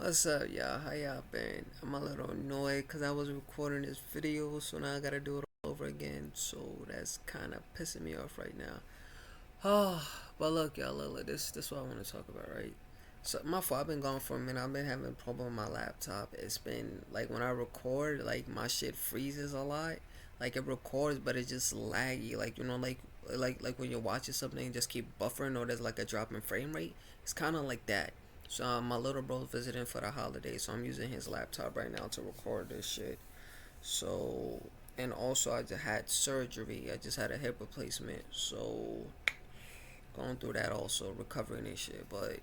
What's up, y'all? How y'all been? I'm a little annoyed because I was recording this video, so now I gotta do it all over again. So that's kind of pissing me off right now. Oh, but look, y'all, look, this is what I want to talk about, right? So my fault. I've been gone for a minute. I've been having a problem with my laptop. It's been like when I record, like my shit freezes a lot. Like it records, but it's just laggy. Like like when you're watching something, and just keep buffering, or there's like a drop in frame rate. It's kind of like that. So my little bro's visiting for the holidays, so I'm using his laptop right now to record this shit. So and also I just had surgery. I just had a hip replacement, so going through that also, recovering and shit. But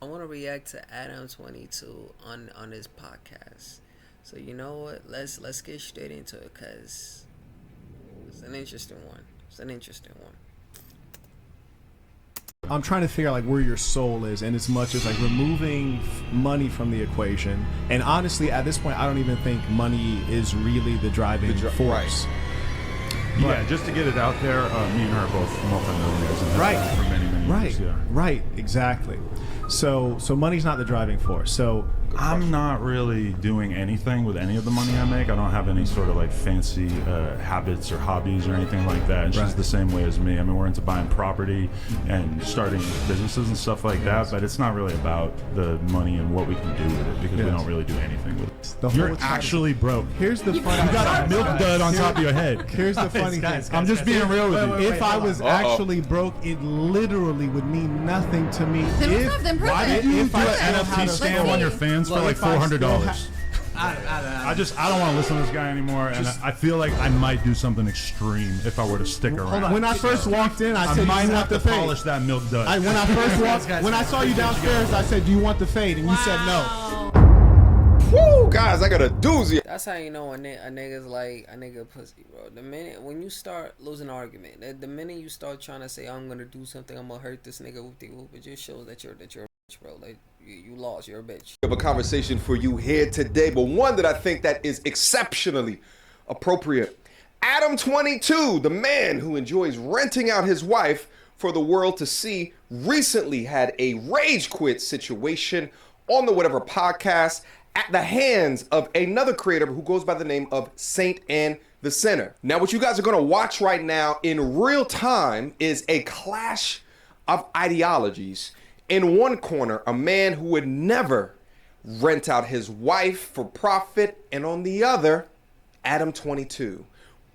I want to react to Adam22 on this podcast. So you know what? Let's get straight into it, cause it's an interesting one. It's an interesting one. I'm trying to figure out like where your soul is, and as much as like removing money from the equation. And honestly, at this point, I don't even think money is really the driving force. Right. Yeah, just to get it out there, me and her are both multimillionaires and have been for many years. Yeah. Right, exactly. So money's not the driving force. So I'm not really doing anything with any of the money I make. I don't have any sort of like fancy habits or hobbies or anything like that. And she's the same way as me. I mean, we're into buying property and starting businesses and stuff like that, but it's not really about the money and what we can do with it, because we don't really do anything with it. You're actually broke. Here's the funny. You got a milk dud on top of your head. Here's the funny thing. I'm just being real with you. If I was actually broke, it literally would mean nothing to me. Why did you do an NFT scam on your fans for like $400? I don't want to listen to this guy anymore, and I feel like I might do something extreme if I were to stick around. When I first walked in, I said, I might "Do you have want to the fade?" polish that milk dud. When I saw you downstairs, I said, "Do you want the fade?" And you said no. Woo, guys, I got a doozy. That's how you know a nigga's like a nigga pussy, bro. The minute when you start losing an argument, the minute you start trying to say I'm gonna do something, I'm gonna hurt this nigga, whoop de whoop, it just shows that you're a bitch, bro. Like you lost, you're a bitch. We have a conversation for you here today, but one that I think that is exceptionally appropriate. Adam22, the man who enjoys renting out his wife for the world to see, recently had a rage quit situation on the Whatever podcast at the hands of another creator who goes by the name of Saint and the Sinner. Now, what you guys are gonna watch right now in real time is a clash of ideologies. In one corner, a man who would never rent out his wife for profit, and on the other, Adam22.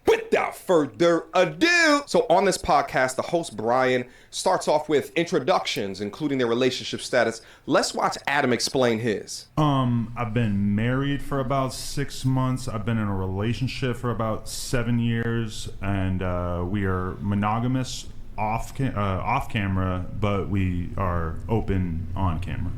Without further ado, so on this podcast, the host Brian starts off with introductions, including their relationship status. Let's watch Adam explain his. I've been married for about 6 months. I've been in a relationship for about 7 years, and we are monogamous off camera, but we are open on camera.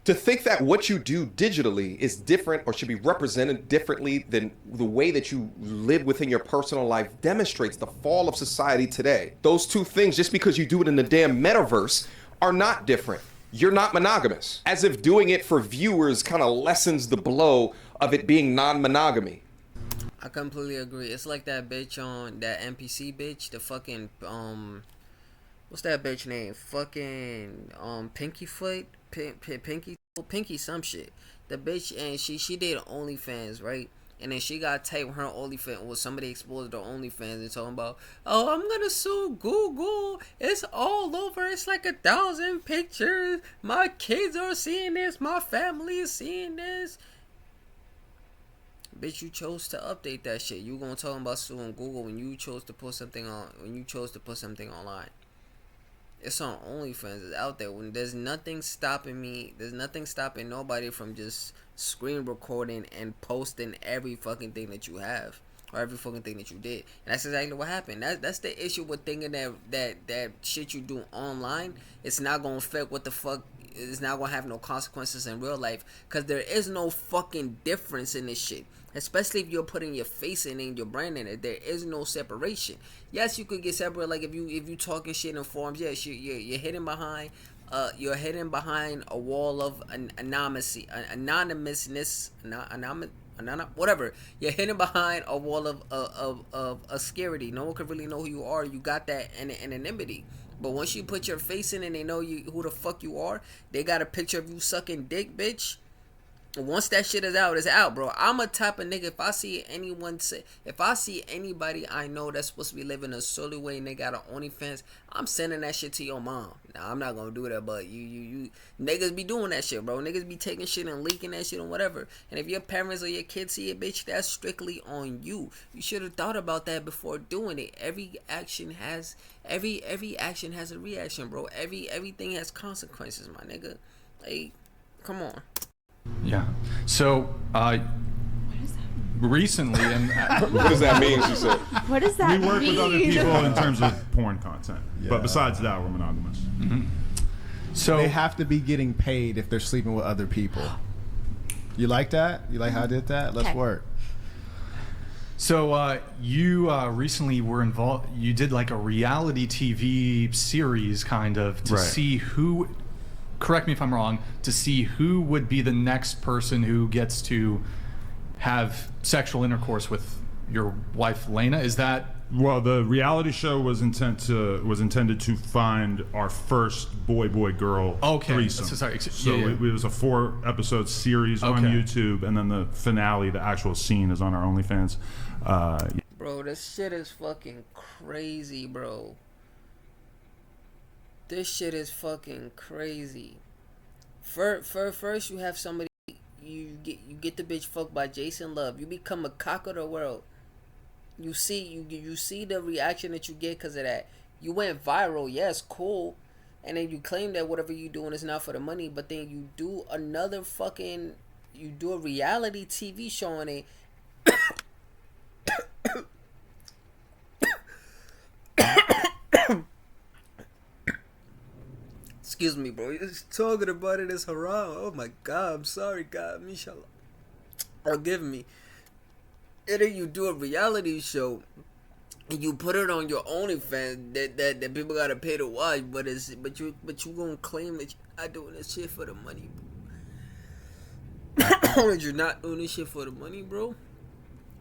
To think that what you do digitally is different or should be represented differently than the way that you live within your personal life demonstrates the fall of society today. Those two things, just because you do it in the damn metaverse, are not different. You're not monogamous. As if doing it for viewers kind of lessens the blow of it being non-monogamy. I completely agree. It's like that bitch on that NPC bitch, the fucking what's that bitch name? Fucking Pinky Foot, Pinky some shit. The bitch, and she did OnlyFans, right? And then she got tagged with her OnlyFans, or somebody exposed her OnlyFans and talking about, oh, I'm gonna sue Google. It's all over. It's like 1,000 pictures. My kids are seeing this. My family is seeing this. Bitch, you chose to update that shit. You gonna talk about suing Google when you chose to put something on, when you chose to put something online. It's on OnlyFans. It's out there. When there's nothing stopping me. There's nothing stopping nobody from just screen recording and posting every fucking thing that you have, or every fucking thing that you did. And that's exactly what happened. That's the issue with thinking that shit you do online, it's not gonna affect what the fuck. It's not gonna have no consequences in real life, because there is no fucking difference in this shit. Especially if you're putting your face in it and your brand in it, there is no separation. Yes, you could get separate, like if you talking shit in forums. Yes, you're hidden behind a wall of anonymousness, whatever. You're hidden behind a wall of obscurity. No one could really know who you are. You got that anonymity. But once you put your face in and they know you who the fuck you are, they got a picture of you sucking dick, bitch. Once that shit is out, it's out, bro. I'm a type of nigga. If I see anybody I know that's supposed to be living a solely way and they got an OnlyFans, I'm sending that shit to your mom. Nah, I'm not gonna do that, but you niggas be doing that shit, bro. Niggas be taking shit and leaking that shit and whatever. And if your parents or your kids see it, bitch, that's strictly on you. You should have thought about that before doing it. Every action has a reaction, bro. Everything has consequences, my nigga. Like, come on. Yeah. So, recently, and What does that mean, she said? What does that mean? We work with other people in terms of porn content. Yeah. But besides that, we're monogamous. so They have to be getting paid if they're sleeping with other people. You like that? You like how I did that? Let's Okay. work. So you recently were involved. You did like a reality TV series, kind of, to Right. see who. Correct me if I'm wrong. To see who would be the next person who gets to have sexual intercourse with your wife, Lena. Is that? Well, the reality show was intended to find our first boy-girl Okay. threesome. So sorry. So Yeah, yeah. It was a 4-episode series on Okay. YouTube, and then the finale, the actual scene, is on our OnlyFans. Bro, this shit is fucking crazy, bro. This shit is fucking crazy. First you have somebody, you get the bitch fucked by Jason Love. You become a cock of the world. You see the reaction that you get because of that. You went viral, yes, cool. And then you claim that whatever you doing is not for the money, but then you do a reality TV show on it. Excuse me, bro. Just talking about it is haram. Oh my God, I'm sorry, God. Inshallah. Forgive me. And then you do a reality show and you put it on your OnlyFans that people gotta pay to watch, but you gonna claim that you're not doing this shit for the money, bro. You're not doing this shit for the money, bro.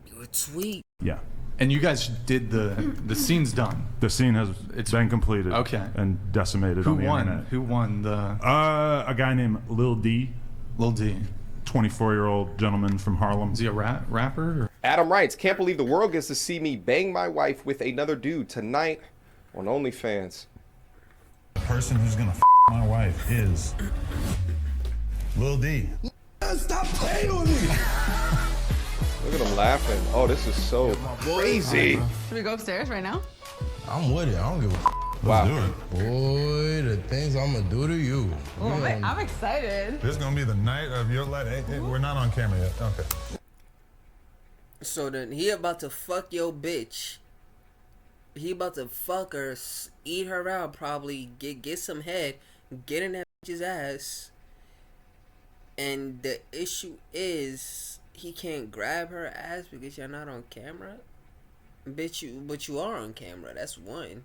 You're a tweet. Yeah. And you guys did the scene's done. The scene has been completed. Okay. And decimated Who on the won? internet. Who won the A guy named Lil D, Lil D? 24-year-old gentleman from Harlem. Is he a rapper? Or? Adam writes, can't believe the world gets to see me bang my wife with another dude tonight on OnlyFans. The person who's gonna my wife is Lil D. Stop playing with me. Look at him laughing. Oh, this is so crazy. Should we go upstairs right now? I'm with it. I don't give a Wow. Let's do it. boy, the things I'm gonna do to you. Oh, I'm excited. This is gonna be the night of your hey, we're not on camera yet. Okay. So then he about to fuck your bitch. He about to fuck her, eat her out, probably get some head, get in that bitch's ass. And the issue is he can't grab her ass because you're not on camera. But you are on camera. That's one.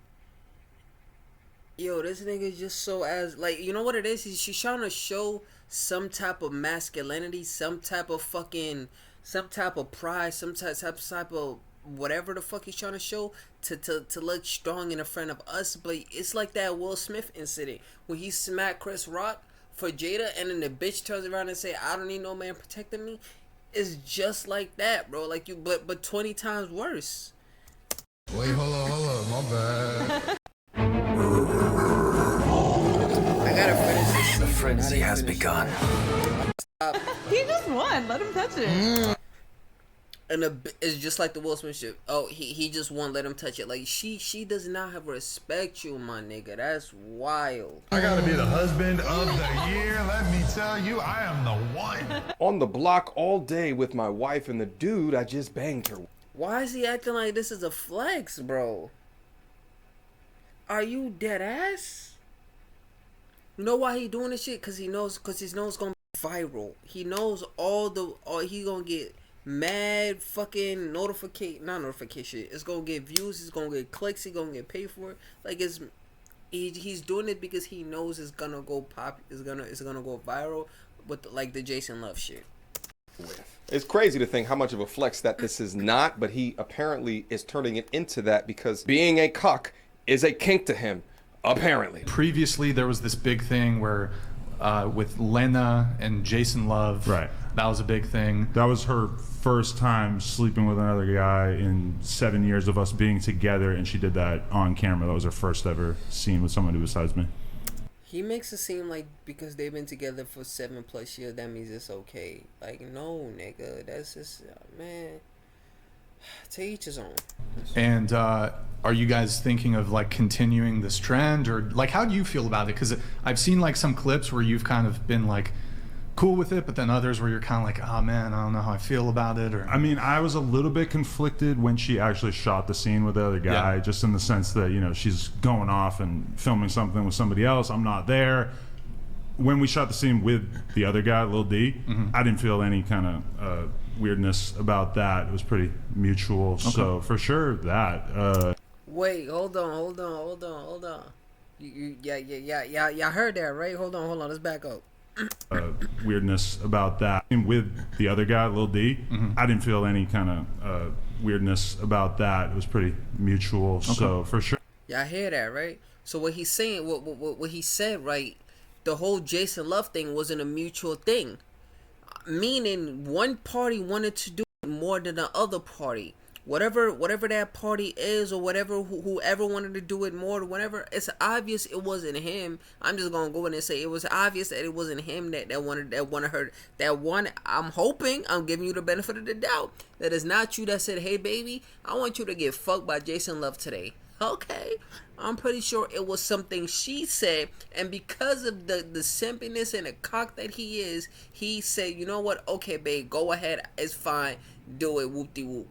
Yo, this nigga just so as like, you know what it is? She's trying to show some type of masculinity, some type of pride, some type of whatever the fuck he's trying to show to look strong in front of us. But it's like that Will Smith incident when he smacked Chris Rock for Jada, and then the bitch turns around and say, "I don't need no man protecting me." It's just like that, bro. Like you, but 20 times worse. Wait, hold on, my bad. I gotta finish this shit. The frenzy has begun. He just won. Let him touch it. And it's just like the Will Smith shit. Oh, he just won't let him touch it. Like she does not have respect you, my nigga. That's wild. I gotta be the husband of the year. Let me tell you, I am the one. On the block all day with my wife and the dude I just banged her. Why is he acting like this is a flex, bro? Are you dead ass? You know why he doing this shit? Cause he knows it's gonna be viral. He knows he gonna get mad fucking not notification. It's gonna get views. It's gonna get clicks. He gonna get paid for it. Like he's doing it because he knows it's gonna go pop. It's gonna go viral with like the Jason Love shit. It's crazy to think how much of a flex that this is not, but he apparently is turning it into that because being a cuck is a kink to him, apparently. Previously, there was this big thing where with Lena and Jason Love. Right. That was a big thing. That was her first time sleeping with another guy in 7 years of us being together, and she did that on camera. That was her first ever scene with somebody besides me. He makes it seem like because they've been together for 7+ years, that means it's okay. Like, no, nigga, that's just, man, to each his own. And are you guys thinking of like continuing this trend, or like how do you feel about it? Because I've seen like some clips where you've kind of been like cool with it, but then others where you're kind of like, oh man, I don't know how I feel about it. Or I mean, I was a little bit conflicted when she actually shot the scene with the other guy, just in the sense that, you know, she's going off and filming something with somebody else. I'm not there. When we shot the scene with the other guy, Lil D, I didn't feel any kind of weirdness about that. It was pretty mutual. Okay. So for sure that. Wait, hold on. Y'all heard that, right? Hold on. Let's back up. Weirdness about that. And with the other guy, Lil D, I didn't feel any kind of weirdness about that. It was pretty mutual. Okay. So for sure. Y'all hear that, right? So what he's saying, what he said, right? The whole Jason Love thing wasn't a mutual thing, meaning one party wanted to do it more than the other party. Whatever that party is, or whatever whoever wanted to do it more, whatever, it's obvious it wasn't him. I'm just gonna go in and say it was obvious that it wasn't him that wanted her. That one, I'm hoping, I'm giving you the benefit of the doubt, that it's not you that said, hey baby, I want you to get fucked by Jason Love today. Okay, I'm pretty sure it was something she said, and because of the simpiness and the cock that he is, he said, you know what, okay babe, go ahead, it's fine, do it, whoop-de-whoop.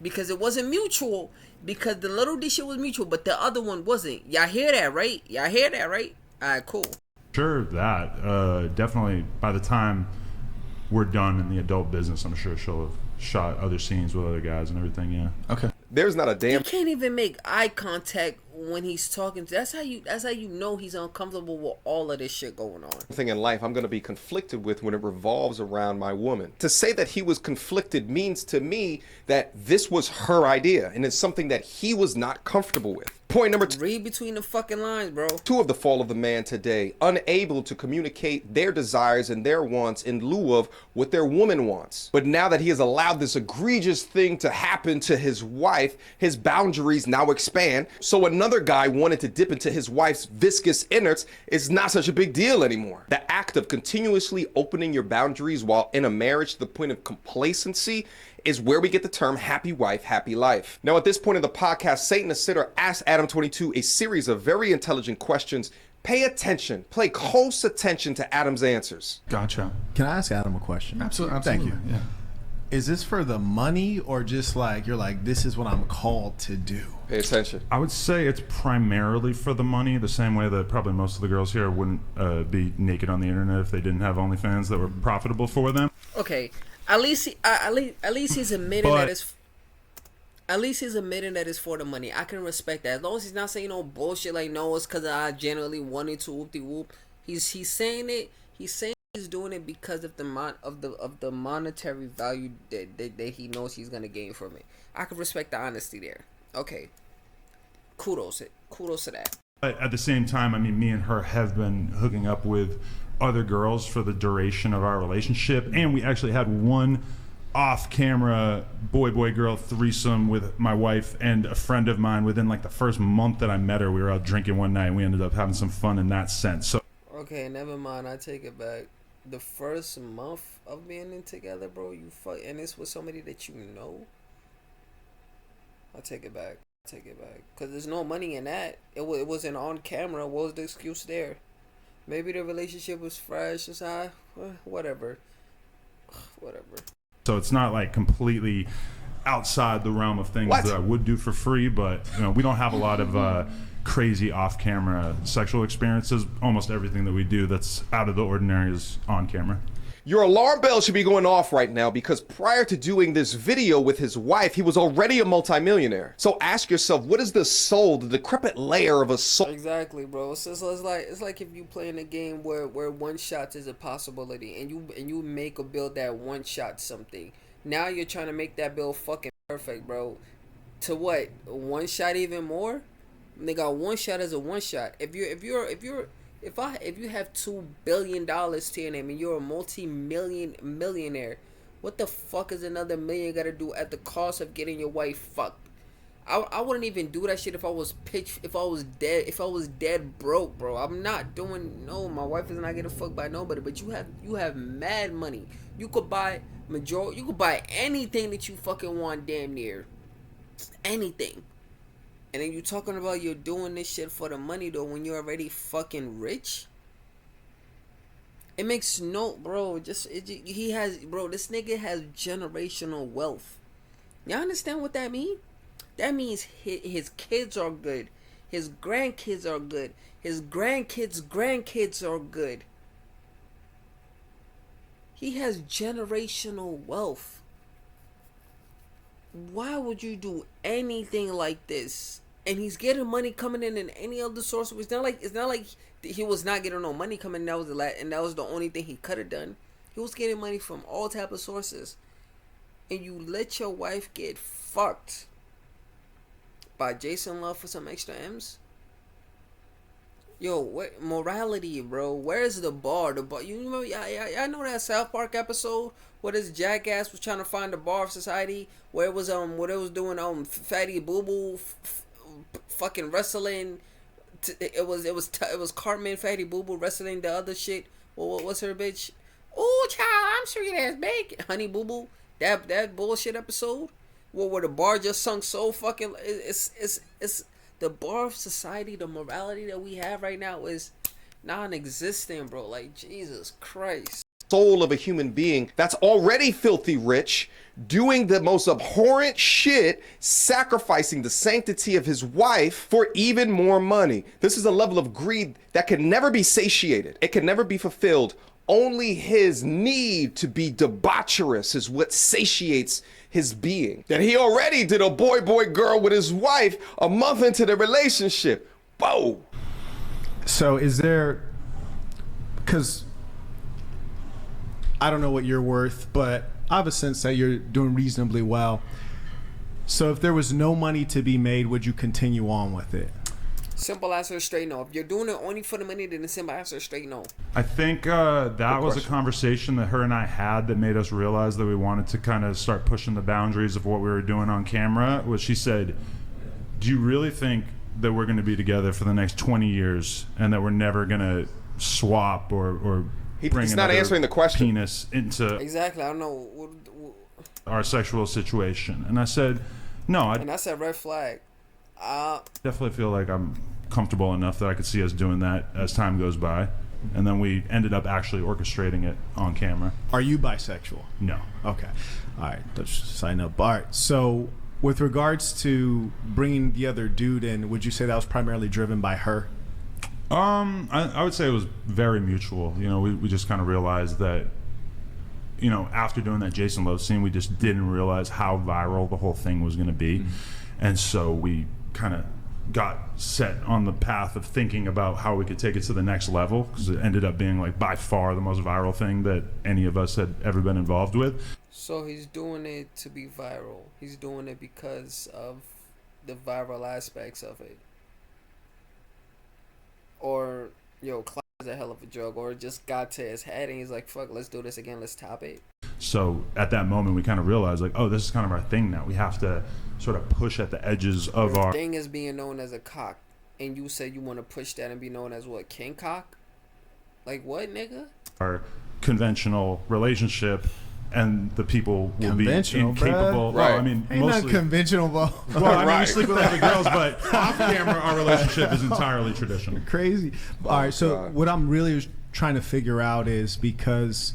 Because it wasn't mutual. Because the Little D shit was mutual, but the other one wasn't. Y'all hear that, right? Alright, cool. Sure, that. Definitely by the time we're done in the adult business, I'm sure she'll have shot other scenes with other guys and everything, yeah. Okay. There's not a damn... You can't even make eye contact when he's talking. That's how you know he's uncomfortable with all of this shit going on. thing in life I'm going to be conflicted with when it revolves around my woman. To say that he was conflicted means to me that this was her idea, and it's something that he was not comfortable with. Point number 2. Read between the fucking lines, bro. 2 of the fall of the man today, unable to communicate their desires and their wants in lieu of what their woman wants. But now that he has allowed this egregious thing to happen to his wife, his boundaries now expand. So another guy wanted to dip into his wife's viscous innards is not such a big deal anymore. The act of continuously opening your boundaries while in a marriage to the point of complacency is where we get the term happy wife, happy life. Now, at this point in the podcast, Satan the Sitter asked Adam22 a series of very intelligent questions. Pay attention, pay close attention to Adam's answers. Gotcha. Can I ask Adam a question? Absolutely. Thank you. Yeah. Is this for the money, or just like you're like, this is what I'm called to do? Pay attention. I would say it's primarily for the money, the same way that probably most of the girls here wouldn't be naked on the internet if they didn't have OnlyFans that were profitable for them. Okay, at least he's admitting that it's. At least he's admitting that it's for the money. I can respect that, as long as he's not saying no bullshit like, no, it's because I generally wanted to whoop de whoop. He's saying it. He's saying he's doing it because of the monetary value that he knows he's gonna gain from it. I can respect the honesty there. Okay, kudos to that. But at the same time, I mean, me and her have been hooking up with other girls for the duration of our relationship, and we actually had one off-camera boy-girl threesome with my wife and a friend of mine within like the first month that I met her. We were out drinking one night and we ended up having some fun in that sense. So okay, never mind, I take it back. The first month of being in together, bro, you fuck, and it's with somebody that you know. I take it back. Because there's no money in that. It wasn't on camera. What was the excuse there? Maybe the relationship was fresh. It's whatever. So it's not like completely outside the realm of things that I would do for free, but you know, we don't have a lot of crazy off-camera sexual experiences. Almost everything that we do that's out of the ordinary is on camera. Your alarm bell should be going off right now, because prior to doing this video with his wife, he was already a multimillionaire. So ask yourself, what is the soul, the decrepit layer of a soul? Exactly, bro. So it's like if you play in a game where one shot is a possibility, and you make or build that one shot something. Now you're trying to make that build fucking perfect, bro. To what? One shot even more? They got one shot as a one shot. If if you have $2 billion to your name and you're a millionaire, what the fuck is another million got to do at the cost of getting your wife fucked? I wouldn't even do that shit if I was dead broke, bro. I'm not doing, no, my wife is not getting fucked by nobody. But you have mad money. You could buy anything that you fucking want, damn near anything. And then you talking about you're doing this shit for the money though when you're already fucking rich. It makes no, bro. This nigga has generational wealth. Y'all understand what that means? That means his kids are good. His grandkids are good. His grandkids are good. He has generational wealth. Why would you do anything like this? And he's getting money coming in any other source. It's not like he was not getting no money coming. That was the only thing he could have done. He was getting money from all type of sources. And you let your wife get fucked by Jason Love for some extra M's? Yo, what morality, bro? Where's the bar? You remember? I know that South Park episode where this jackass was trying to find the bar of society, where it was what it was doing Fatty Boo Boo fucking wrestling. It was Cartman Fatty Boo Boo wrestling the other shit. What's her bitch? Oh, child, I'm sure your ass big, Honey Boo Boo. That bullshit episode. Where the bar just sunk so fucking, it's the bar of society, the morality that we have right now is non-existent, bro. Like, Jesus Christ. Soul of a human being that's already filthy rich, doing the most abhorrent shit, sacrificing the sanctity of his wife for even more money. This is a level of greed that can never be satiated. It can never be fulfilled. Only his need to be debaucherous is what satiates his being. That he already did a boy girl with his wife a month into the relationship. Whoa. So is there, because I don't know what you're worth, but I have a sense that you're doing reasonably well. So if there was no money to be made, would you continue on with it? Simple answer, straight no. If you're doing it only for the money, then the simple answer, straight no. I think that was a conversation that her and I had that made us realize that we wanted to kind of start pushing the boundaries of what we were doing on camera. Was she said, do you really think that we're going to be together for the next 20 years and that we're never going to swap or bring he's not answering the question. Penis into exactly, I don't know our sexual situation? And I said, no. And that's a red flag. Definitely feel like I'm comfortable enough that I could see us doing that as time goes by. And then we ended up actually orchestrating it on camera. Are you bisexual? No. Okay. All right. Let's sign up. Bart. So with regards to bringing the other dude in, would you say that was primarily driven by her? I would say it was very mutual. You know, we just kind of realized that, you know, after doing that Jason Love scene, we just didn't realize how viral the whole thing was going to be. Mm-hmm. And so we kind of got set on the path of thinking about how we could take it to the next level, because it ended up being like by far the most viral thing that any of us had ever been involved with. So he's doing it to be viral. He's doing it because of the viral aspects of it. Or, clout is a hell of a drug. Or it just got to his head and he's like, fuck, let's do this again, let's top it. So at that moment we kind of realized like, oh, this is kind of our thing now. We have to sort of push at the edges of our thing is being known as a cock. And you said you want to push that and be known as what, King Cock? Like what, nigga? Our conventional relationship, and the people will be incapable. Bruh. Right. Well, I mean, Ain't mostly not conventional, bro. Well, I mean, we sleep with other girls, but off camera, our relationship is entirely traditional. Crazy. All right. So God. what I'm really trying to figure out is, because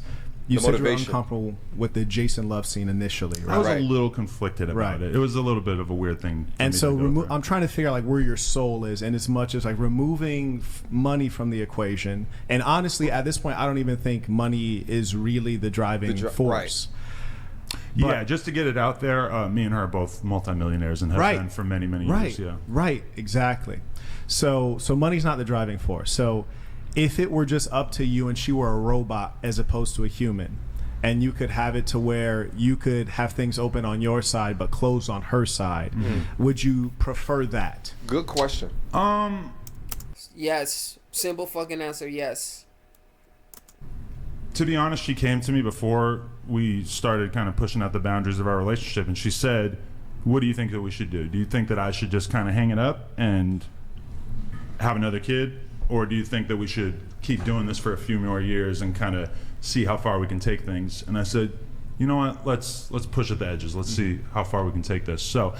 you said you were uncomfortable with the Jason Love scene initially, right? I was a little conflicted about it. It was a little bit of a weird thing. And so I'm trying to figure out like where your soul is, and as much as like removing money from the equation. And honestly, at this point, I don't even think money is really the driving force. Yeah, just to get it out there, me and her are both multimillionaires and have been for many, many years. Yeah. Right, exactly. So money's not the driving force. So if it were just up to you and she were a robot as opposed to a human, and you could have it to where you could have things open on your side but closed on her side, would you prefer that? Good question. Yes, Simple fucking answer, yes. To be honest, she came to me before we started kind of pushing out the boundaries of our relationship, and she said, what do you think that we should do? Do you think that I should just kind of hang it up and have another kid? Or do you think that we should keep doing this for a few more years and kind of see how far we can take things? And I said, you know what, let's push at the edges. Let's see how far we can take this. So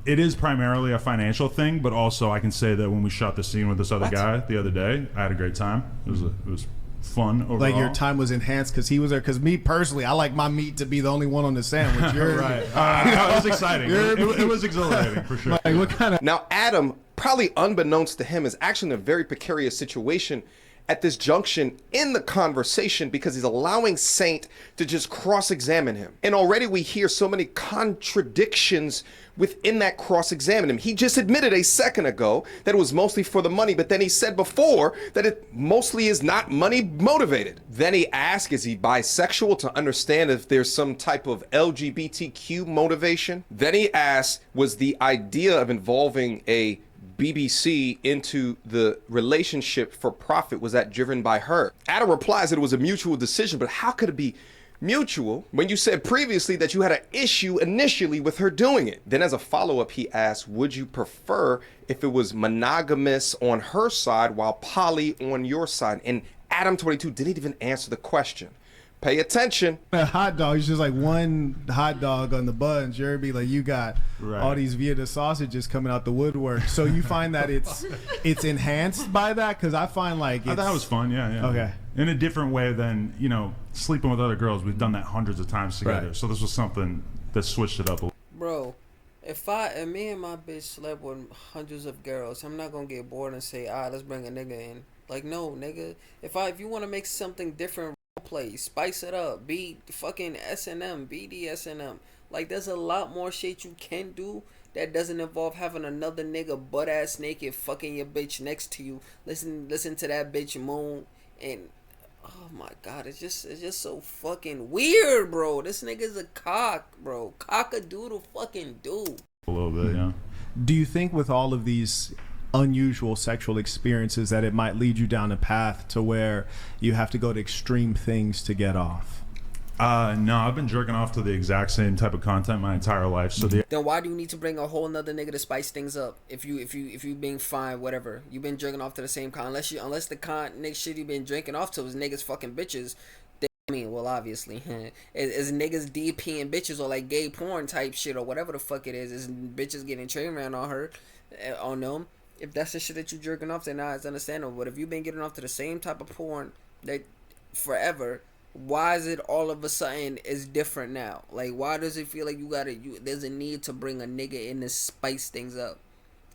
it is primarily a financial thing, but also I can say that when we shot the scene with this other guy the other day, I had a great time. It was fun overall. Like your time was enhanced because he was there. Because me personally, I like my meat to be the only one on the sandwich. You're right. It was exciting. It was exhilarating for sure. Like, what kind of? Now, Adam, probably unbeknownst to him, is actually in a very precarious situation at this junction in the conversation because he's allowing Saint to just cross-examine him. And already we hear so many contradictions within that cross-examine him. He just admitted a second ago that it was mostly for the money, but then he said before that it mostly is not money motivated. Then he asked, is he bisexual, to understand if there's some type of LGBTQ motivation. Then he asked, was the idea of involving a BBC into the relationship for profit, was that driven by her? Adam replies that it was a mutual decision, but how could it be mutual when you said previously that you had an issue initially with her doing it? Then as a follow-up, he asked, would you prefer if it was monogamous on her side while poly on your side? And Adam22 didn't even answer the question. Pay attention. A hot dog is just like one hot dog on the buns. You're be like, you got all these Vieta sausages coming out the woodwork. So you find that it's enhanced by that? Because I find like I thought it was fun. Yeah. Okay. In a different way than, you know, sleeping with other girls. We've done that hundreds of times together. Right. So this was something that switched it up a little. Bro, if me and my bitch slept with hundreds of girls, I'm not gonna get bored and say, let's bring a nigga in. Like, no, nigga. If you want to make something different, play, spice it up, be fucking S&M, BDSM. Like, there's a lot more shit you can do that doesn't involve having another nigga butt ass naked fucking your bitch next to you. Listen to that bitch moan, and oh my god, it's just so fucking weird, bro. This nigga's a cock, bro. Cock-a-doodle fucking dude. A little bit, yeah. Do you think with all of these unusual sexual experiences that it might lead you down a path to where you have to go to extreme things to get off? No, I've been jerking off to the exact same type of content my entire life. So then why do you need to bring a whole nother nigga to spice things up? If you being fine, whatever, you've been jerking off to the same con, unless the nigga shit you been drinking off to is niggas fucking bitches. Then, I mean, well, obviously, is niggas DPing bitches or like gay porn type shit or whatever the fuck it is bitches getting train ran on her, on them. If that's the shit that you jerking off to, now it's understandable. But if you've been getting off to the same type of porn that forever, why is it all of a sudden is different now? Like, why does it feel like there's a need to bring a nigga in to spice things up?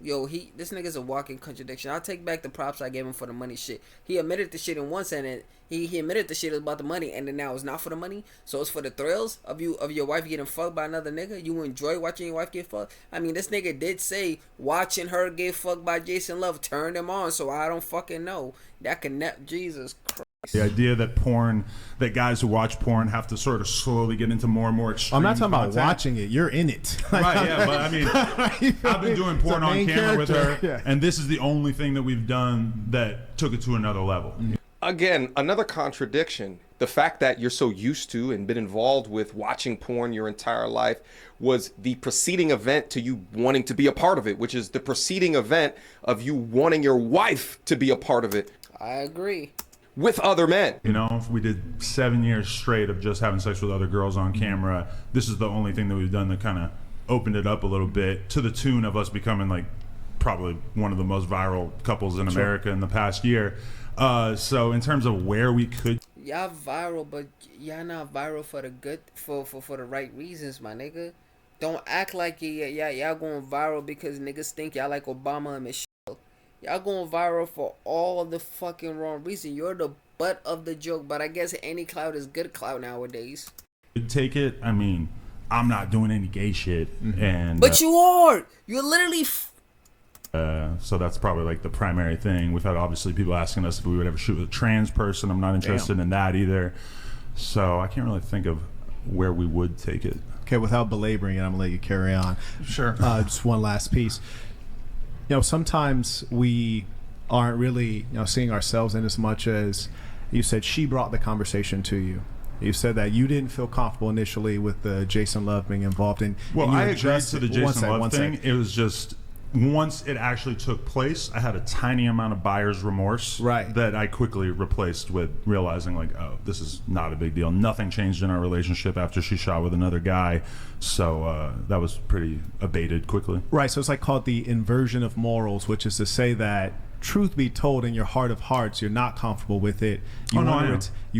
Yo, this nigga's a walking contradiction. I'll take back the props I gave him for the money shit. He admitted the shit in one sentence. He admitted the shit is about the money, and then now it's not for the money. So it's for the thrills of your wife getting fucked by another nigga. You enjoy watching your wife get fucked. I mean, this nigga did say watching her get fucked by Jason Love turned him on. So I don't fucking know. That connect. Jesus Christ. The idea that guys who watch porn have to sort of slowly get into more and more extreme. I'm not talking content. about watching it. You're in it. Right, yeah, but I mean, I've been doing porn on camera with her, and this is the only thing that we've done that took it to another level. Again, another contradiction. The fact that you're so used to and been involved with watching porn your entire life was the preceding event to you wanting to be a part of it, which is the preceding event of you wanting your wife to be a part of it. I agree. With other men. You know, if we did 7 years straight of just having sex with other girls on camera, this is the only thing that we've done that kind of opened it up a little bit, to the tune of us becoming like probably one of the most viral couples in America in the past year. So in terms of where we could, y'all viral, but y'all not viral for the good, for the right reasons, my nigga. Don't act like y'all going viral because niggas think y'all like Obama and Michelle. Y'all going viral for all the fucking wrong reason. You're the butt of the joke, but I guess any clout is good clout nowadays. Take it. I mean, I'm not doing any gay shit, and but you are. You're literally. So that's probably like the primary thing. We've had obviously people asking us if we would ever shoot with a trans person. I'm not interested in that either. So I can't really think of where we would take it. Okay, without belaboring it, I'm gonna let you carry on. Sure. Just one last piece. You know, sometimes we aren't really seeing ourselves in as much as you said she brought the conversation to you. You said that you didn't feel comfortable initially with the Jason Love being involved in. Well, and I agreed to the Jason Love thing. It was just once it actually took place, I had a tiny amount of buyer's remorse that I quickly replaced with realizing like, oh, this is not a big deal. Nothing changed in our relationship after she shot with another guy. So that was pretty abated quickly. Right. So it's like called the inversion of morals, which is to say that truth be told, in your heart of hearts, you're not comfortable with it. You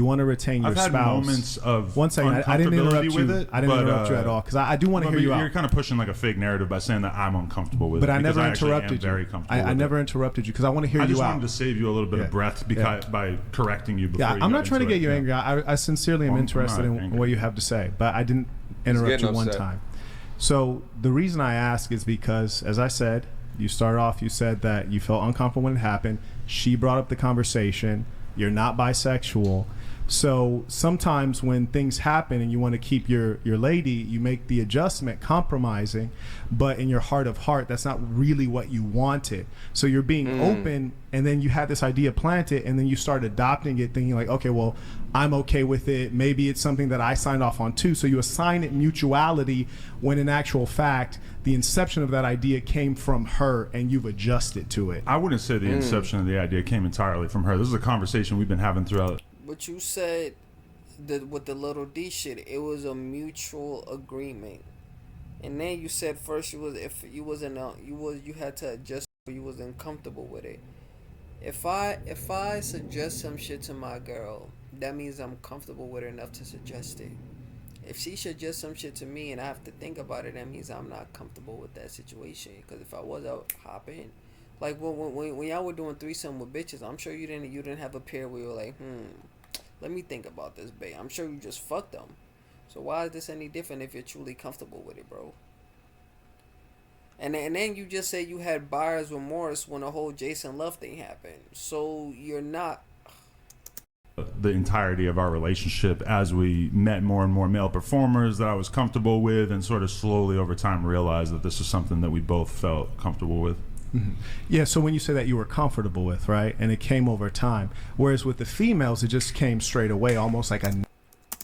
want to retain your spouse. I've had moments of one second. I didn't interrupt you. With it, I didn't interrupt you at all because I do want to hear you out. You're kind of pushing like a fake narrative by saying that I'm uncomfortable with but it. But I never interrupted you. Very comfortable I never interrupted you because I want to hear you out. I just wanted to save you a little bit of breath by correcting you before. I'm not trying to get you angry. I sincerely am interested in what you have to say, but I didn't interrupt you one time. So the reason I ask is because, as I said, you started off, you said that you felt uncomfortable when it happened. She brought up the conversation. You're not bisexual. So sometimes when things happen and you want to keep your lady, you make the adjustment, compromising, but in your heart of heart, that's not really what you wanted. So you're being open, and then you had this idea planted, and then you start adopting it, thinking like, okay, well, I'm okay with it. Maybe it's something that I signed off on too. So you assign it mutuality when in actual fact, the inception of that idea came from her and you've adjusted to it. I wouldn't say the inception of the idea came entirely from her. This is a conversation we've been having throughout. But you said that with the little D shit, it was a mutual agreement. And then you said first you had to adjust, you wasn't comfortable with it. If I suggest some shit to my girl, that means I'm comfortable with her enough to suggest it. If she suggests some shit to me and I have to think about it, that means I'm not comfortable with that situation. Because if I was out hopping, like when y'all were doing threesome with bitches, I'm sure you didn't have a pair where you were like, let me think about this, babe. I'm sure you just fucked them. So why is this any different if you're truly comfortable with it, bro? And then you just said you had buyer's remorse when the whole Jason Love thing happened. So you're not. The entirety of our relationship as we met more and more male performers that I was comfortable with, and sort of slowly over time realized that this is something that we both felt comfortable with. Yeah, so when you say that you were comfortable with, right, and it came over time, whereas with the females, it just came straight away, almost like a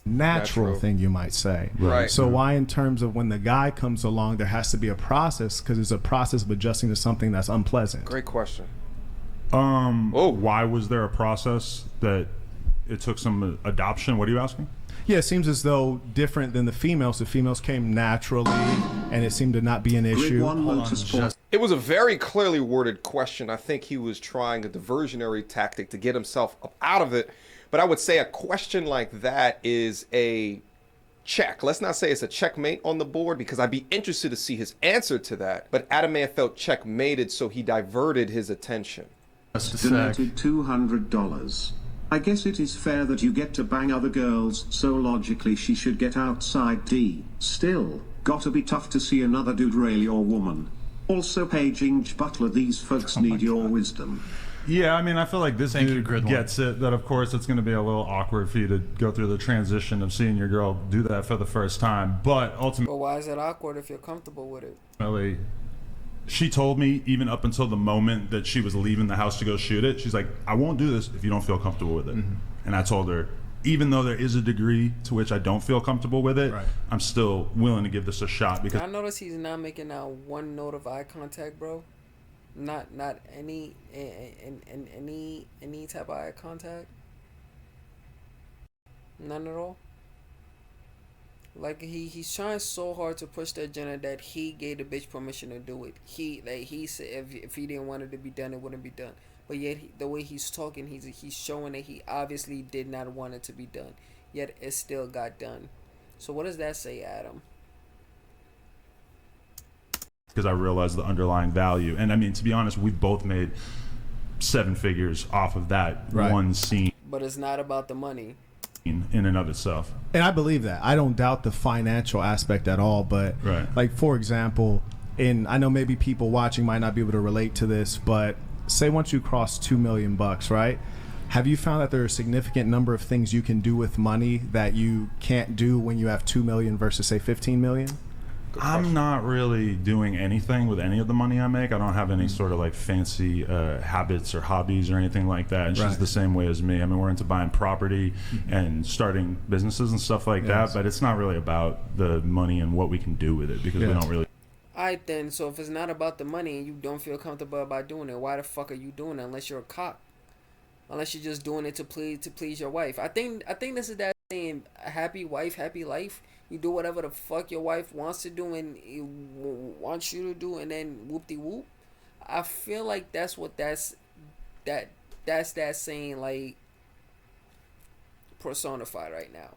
natural thing, you might say. Right. So why in terms of when the guy comes along, there has to be a process, because it's a process of adjusting to something that's unpleasant? Great question. Why was there a process that it took some adoption? What are you asking? Yeah, it seems as though different than the females came naturally, and it seemed to not be an issue. It was a very clearly worded question. I think he was trying a diversionary tactic to get himself up out of it. But I would say a question like that is a check. Let's not say it's a checkmate on the board, because I'd be interested to see his answer to that. But Adam may have felt checkmated, so he diverted his attention. Donated $200. I guess it is fair that you get to bang other girls, so logically she should get outside D. Still, gotta be tough to see another dude rail your woman. Also, paging Butler, these folks need your wisdom. Yeah, I mean, I feel like this dude gets it, that of course it's going to be a little awkward for you to go through the transition of seeing your girl do that for the first time, but ultimately... But why is it awkward if you're comfortable with it? She told me, even up until the moment that she was leaving the house to go shoot it, she's like, I won't do this if you don't feel comfortable with it. And I told her, even though there is a degree to which I don't feel comfortable with it, I'm still willing to give this a shot. Because I notice he's not making out one note of eye contact, bro. Not any type of eye contact. None at all. Like he's trying so hard to push the agenda that he gave the bitch permission to do it. He said if he didn't want it to be done, it wouldn't be done. But yet the way he's talking, he's showing that he obviously did not want it to be done. Yet it still got done. So what does that say, Adam? Because I realized the underlying value, and I mean, to be honest, we've both made 7 figures off of that one scene. But it's not about the money in and of itself. And I believe that. I don't doubt the financial aspect at all, but like, for example, and I know maybe people watching might not be able to relate to this, but say once you cross $2 million, right? Have you found that there are a significant number of things you can do with money that you can't do when you have 2 million versus say 15 million? I'm not really doing anything with any of the money I make. I don't have any sort of like fancy habits or hobbies or anything like that. And she's the same way as me. I mean, we're into buying property and starting businesses and stuff like that, but it's not really about the money and what we can do with it, because we don't really. Alright then, so if it's not about the money and you don't feel comfortable about doing it, why the fuck are you doing it unless you're a cock? Unless you're just doing it to please your wife. I think this is that saying, a happy wife, happy life. You do whatever the fuck your wife wants to do and wants you to do, and then whoop-de-whoop. I feel like that's what that's that saying like personified right now.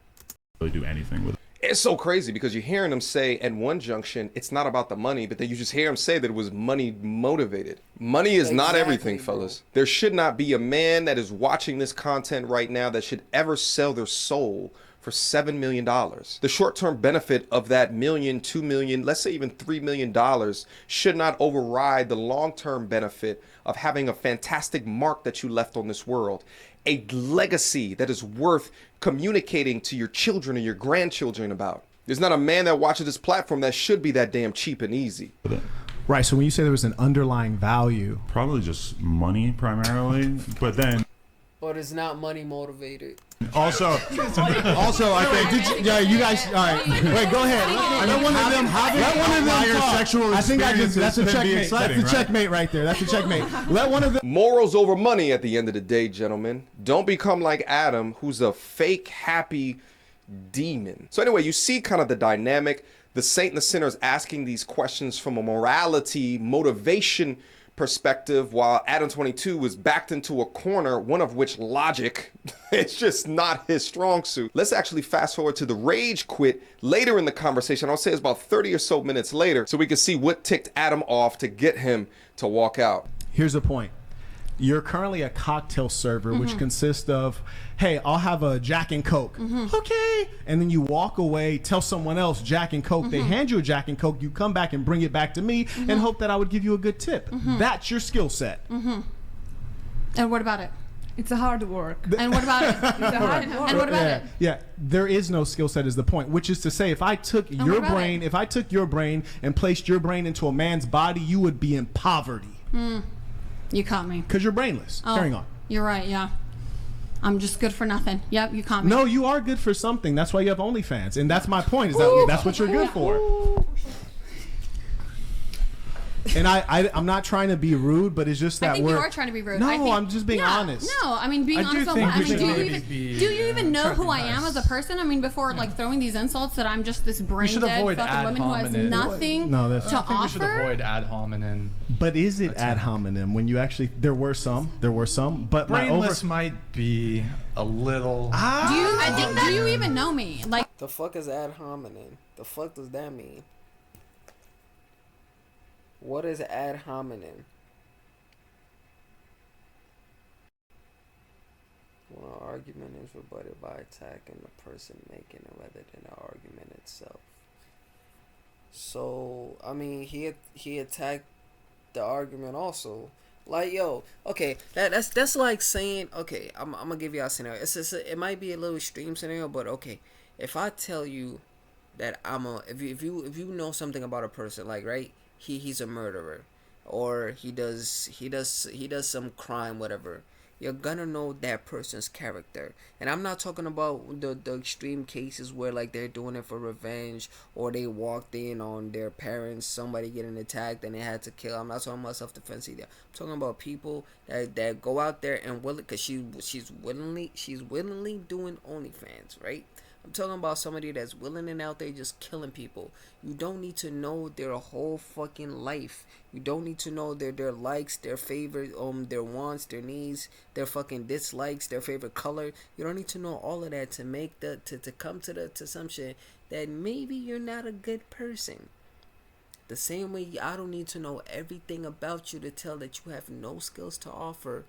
Really do anything with it. It's so crazy because you're hearing him say at one junction it's not about the money, but then you just hear him say that it was money motivated. Money is not everything, fellas. Bro. There should not be a man that is watching this content right now that should ever sell their soul for $7 million. The short-term benefit of that million, 2 million, let's say even $3 million should not override the long-term benefit of having a fantastic mark that you left on this world. A legacy that is worth communicating to your children or your grandchildren about. There's not a man that watches this platform that should be that damn cheap and easy. Right, so when you say there was an underlying value. Probably just money primarily, but then. But it's not money motivated. Also, I think. You guys. All right. Wait. Go ahead. Let one of them talk. Sexual. I think that's a checkmate. Exciting, that's a checkmate right there. That's a checkmate. Let one of them. Morals over money at the end of the day, gentlemen. Don't become like Adam, who's a fake happy demon. So anyway, you see kind of the dynamic. The saint and the sinner is asking these questions from a morality, motivation perspective, while Adam22 was backed into a corner, one of which logic it's just not his strong suit. Let's actually fast forward to the rage quit later in the conversation. I'll say it's about 30 or so minutes later, so we can see what ticked Adam off to get him to walk out. Here's the point. You're currently a cocktail server, which consists of, hey, I'll have a Jack and Coke. Okay. And then you walk away, tell someone else Jack and Coke. They hand you a Jack and Coke. You come back and bring it back to me and hope that I would give you a good tip. That's your skill set. And what about it? It's a hard work. And what about it? It's a hard work. And what about it? Yeah, there is no skill set is the point, which is to say if I took your brain, if I took your brain and placed your brain into a man's body, you would be in poverty. You caught me. Because you're brainless. Carrying on. You're right, yeah. I'm just good for nothing. Yep, you caught me. No, you are good for something. That's why you have OnlyFans. And that's my point, is that that's what you're good for. And I'm not trying to be rude, but it's just that I think you are trying to be rude. No, I'm just being honest. No, I mean being honest. Do you even know who I am as a person? I mean, before like throwing these insults that I'm just this brain dead fucking woman who has nothing to offer. We should avoid ad hominem. But is it ad hominem when you actually? There were some, but brainless might be a little. Do you even know me? Like the fuck is ad hominem? The fuck does that mean? What is ad hominem? Well, an argument is rebutted by attacking the person making it rather than the argument itself. So, I mean, he attacked the argument also. Like, yo, okay, that's like saying, okay, I'm gonna give you a scenario. It might be a little extreme scenario, but okay, if I tell you that if you know something about a person, like, right, he's a murderer, or he does some crime, whatever, you're gonna know that person's character. And I'm not talking about the extreme cases where like they're doing it for revenge, or they walked in on their parents, somebody getting attacked and they had to kill. I'm not talking about self-defense either. I'm talking about people that go out there and because she's willingly doing OnlyFans, right? I'm talking about somebody that's willing and out there just killing people. You don't need to know their whole fucking life. You don't need to know their likes, their favorite, their wants, their needs, their fucking dislikes, their favorite color. You don't need to know all of that to make to come to the assumption that maybe you're not a good person. The same way I don't need to know everything about you to tell that you have no skills to offer,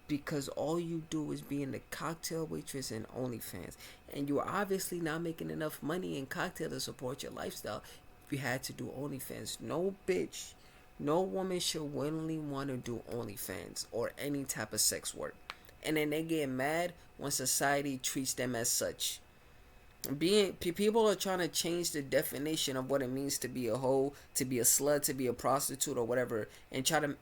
because all you do is being the cocktail waitress and OnlyFans. And you're obviously not making enough money in cocktail to support your lifestyle if you had to do OnlyFans. No bitch, no woman should willingly want to do OnlyFans or any type of sex work. And then they get mad when society treats them as such. People are trying to change the definition of what it means to be a hoe, to be a slut, to be a prostitute or whatever, and try to,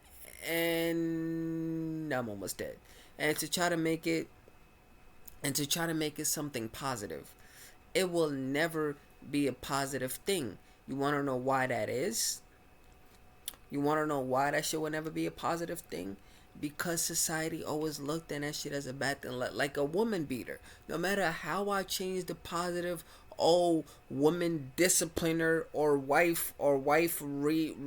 and I'm almost dead, and to try to make it, something positive. It will never be a positive thing. You want to know why that is? You want to know why that shit will never be a positive thing? Because society always looked at that shit as a bad thing, like a woman beater. No matter how I change the positive, oh, woman discipliner or wife recalibrate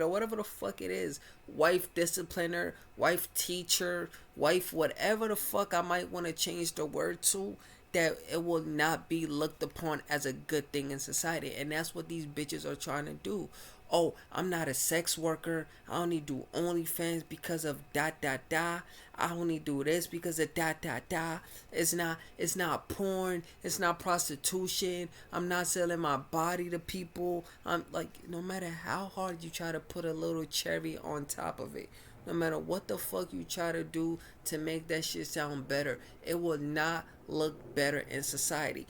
or whatever the fuck it is, wife discipliner, wife teacher, wife whatever the fuck I might want to change the word to, that it will not be looked upon as a good thing in society. And that's what these bitches are trying to do. Oh, I'm not a sex worker. I only do OnlyFans because of dot dot dot. I only do this because of dot dot dot. It's not porn. It's not prostitution. I'm not selling my body to people. I'm like, no matter how hard you try to put a little cherry on top of it, no matter what the fuck you try to do to make that shit sound better, it will not look better in society.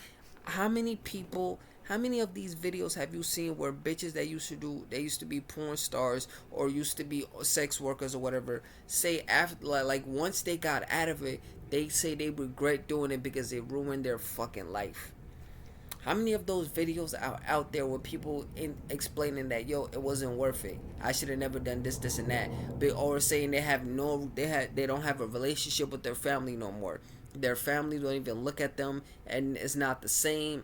How many of these videos have you seen where bitches that used to be porn stars or used to be sex workers or whatever, say after, like once they got out of it, they say they regret doing it because it ruined their fucking life? How many of those videos out there where people explaining that, yo, it wasn't worth it, I should have never done this and that, or saying they don't have a relationship with their family no more, their family don't even look at them and it's not the same.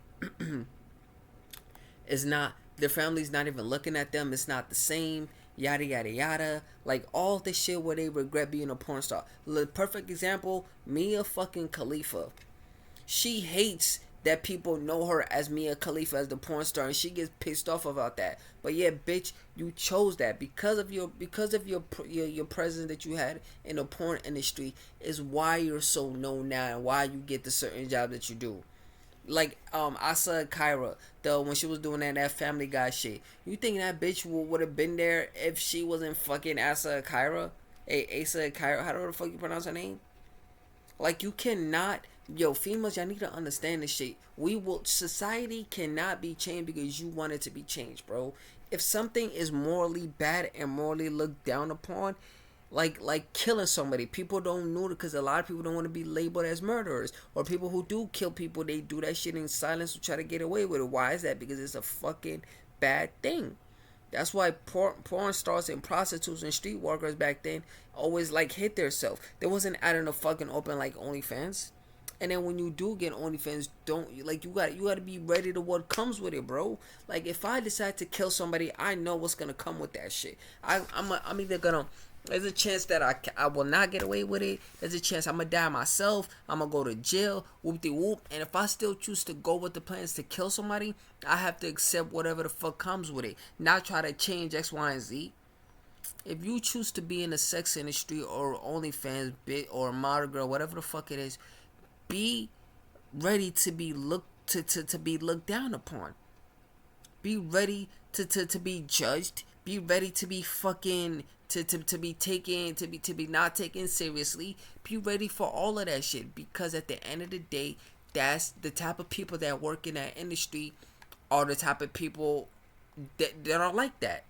It's not, their family's not even looking at them, it's not the same, yada yada yada, like all this shit where they regret being a porn star. The perfect example, Mia fucking Khalifa. She hates that people know her as Mia Khalifa, as the porn star, and she gets pissed off about that. But yeah, bitch, you chose that because of your presence that you had in the porn industry is why you're so known now and why you get the certain job that you do. Like Asa Kyra, when she was doing that Family Guy shit. You think that bitch would have been there if she wasn't fucking Asa Kyra? Asa Kyra, how the fuck you pronounce her name? Like, you cannot, yo, females, y'all need to understand this shit. Society cannot be changed because you want it to be changed, bro. If something is morally bad and morally looked down upon, like killing somebody, people don't know it because a lot of people don't want to be labeled as murderers. Or people who do kill people, they do that shit in silence to try to get away with it. Why is that? Because it's a fucking bad thing. That's why porn stars and prostitutes and street workers back then always like hit themselves. They wasn't out in the fucking open like OnlyFans. And then when you do get OnlyFans, you gotta be ready to what comes with it, bro. Like, if I decide to kill somebody, I know what's gonna come with that shit. I'm either gonna, there's a chance that I will not get away with it. There's a chance I'm gonna die myself. I'm gonna go to jail. Whoop-de-whoop. And if I still choose to go with the plans to kill somebody, I have to accept whatever the fuck comes with it. Not try to change X, Y, and Z. If you choose to be in the sex industry or OnlyFans bit or model girl, whatever the fuck it is, be ready to be looked down upon. Be ready to be judged. Be ready to be fucking to be taken, to be not taken seriously. Be ready for all of that shit, because at the end of the day, that's the type of people that work in that industry are the type of people that are like that.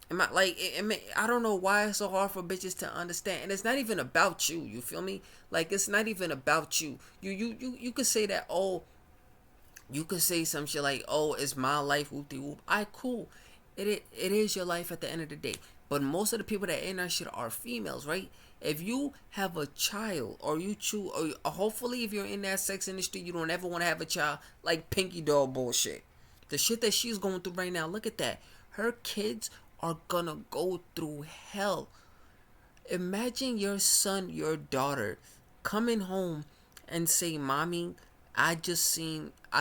I don't know why it's so hard for bitches to understand, and it's not even about you. You feel me? Like, it's not even about you. You could say that. Oh, you could say some shit like, "Oh, it's my life." Whoop de whoop. Alright, cool. It is your life at the end of the day. But most of the people that in that shit are females, right? If you have a child, or you choose, or hopefully if you're in that sex industry, you don't ever want to have a child, like Pinky Doll bullshit. The shit that she's going through right now, look at that. Her kids are gonna go through hell. Imagine your son, your daughter coming home and say, "Mommy, I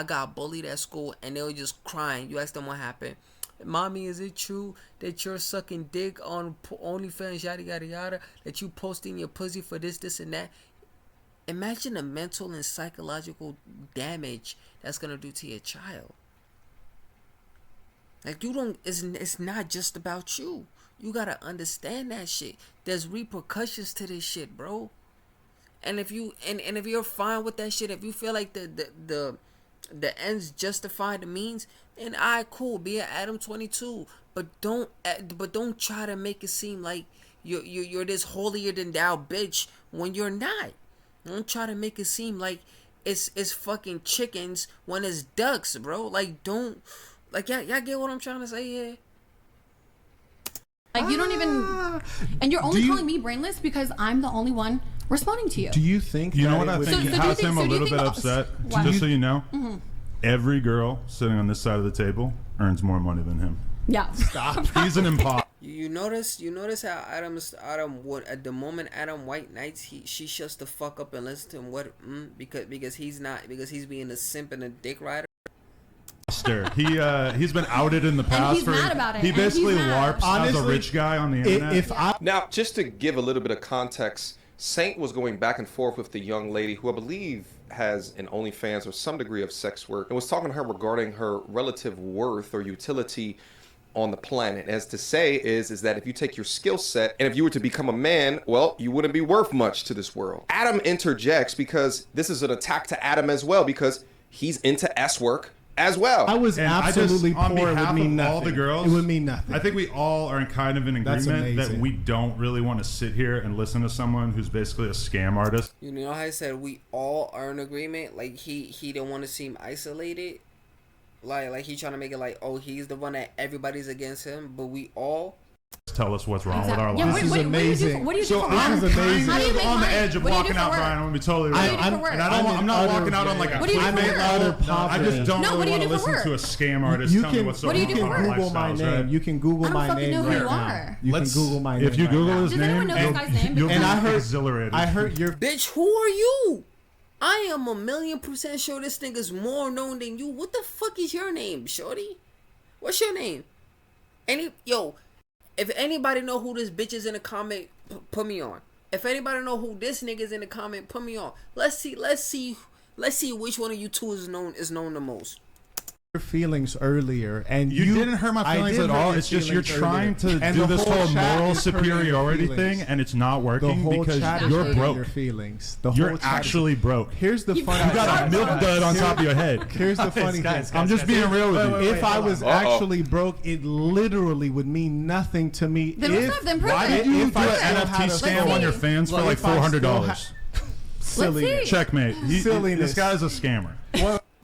got bullied at school," and they were just crying. You ask them what happened. "Mommy, is it true that you're sucking dick on OnlyFans, yada yada yada, that you posting your pussy for this and that?" Imagine the mental and psychological damage that's gonna do to your child. Like, it's not just about you. You gotta understand that shit. There's repercussions to this shit, bro. And if you and if you're fine with that shit, if you feel like the ends justify the means, then alright, cool, be an Adam22. But don't try to make it seem like you're this holier than thou bitch when you're not. Don't try to make it seem like it's fucking chickens when it's ducks, bro. Like don't y'all get what I'm trying to say here? Like you don't even, and you're only calling me brainless because I'm the only one responding to you. Do you think? You know what I think has him a little bit upset? Just so you know, every girl sitting on this side of the table earns more money than him. Yeah. Stop. He's an imposter. You notice how Adam would at the moment Adam White Knights she shuts the fuck up and listen to him because he's being a simp and a dick rider. He's been outed in the past. And he's mad about it. He basically LARPs as a rich guy on the internet. Now, just to give a little bit of context, Saint was going back and forth with the young lady who I believe has an OnlyFans or some degree of sex work and was talking to her regarding her relative worth or utility on the planet. As to say is that if you take your skill set and if you were to become a man, well, you wouldn't be worth much to this world. Adam interjects because this is an attack to Adam as well because he's into S work as well. I was absolutely poor. On behalf it would mean of nothing. all the girls, it would mean nothing. I think we all are kind of in agreement that we don't really want to sit here and listen to someone who's basically a scam artist. You know how I said we all are in agreement? Like he don't want to seem isolated. Like he trying to make it like, oh, he's the one that everybody's against him, but we all tell us what's wrong with our Yeah, lives. This is amazing. What do you do? So I'm amazing. on the edge of walking out, Brian. I'm gonna be totally real. I'm not walking out on like a I just don't really want to listen to a scam artist tell me what's so wrong with our Google my name. You can Google my name right now. You can Google my name. If you Google his name, you'll be exhilarated. I heard your bitch. Who are you? I am 1,000,000% sure this nigga's more known than you. What the fuck is your name, shorty? What's your name? If anybody know who this bitch is in the comment, put me on. If anybody know who this nigga is in the comment, put me on. Let's see which one of you two is known the most. Feelings earlier, and you didn't hurt my feelings at all. It's just you're trying to do this whole moral superiority thing, and it's not working because you're broke. Your feelings. You're actually broke. Here's the funny. You got a milk dud on top of your head. Here's the funny thing. I'm just being real with you. If I was actually broke, it literally would mean nothing to me. Why did you do an NFT scam on your fans for like $400? Silly. Checkmate. Silliness. This guy's a scammer.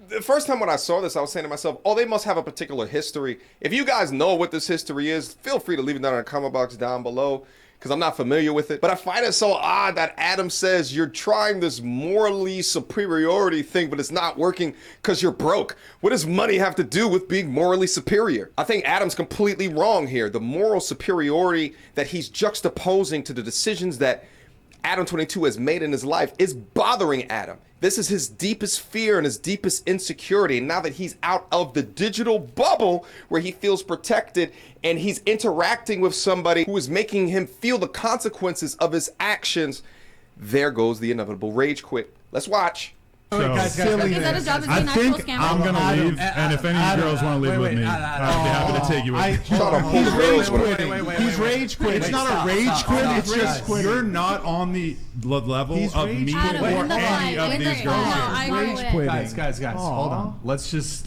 The first time when I saw this, I was saying to myself, oh, they must have a particular history. If you guys know what this history is, feel free to leave it down in the comment box down below, because I'm not familiar with it. But I find it so odd that Adam says you're trying this morally superiority thing, but it's not working because you're broke. What does money have to do with being morally superior? I think Adam's completely wrong here. The moral superiority that he's juxtaposing to the decisions that Adam22 has made in his life is bothering Adam. This is his deepest fear and his deepest insecurity. And now that he's out of the digital bubble where he feels protected and he's interacting with somebody who is making him feel the consequences of his actions, there goes the inevitable rage quit. Let's watch. So, is that a job as being I think I'm going to leave, and if any girls want to leave with me, I'd be happy to take you with me. He's rage quit. It's not a rage quit. It's just you're not on the level of me or any of these girls. Guys, hold on. Let's just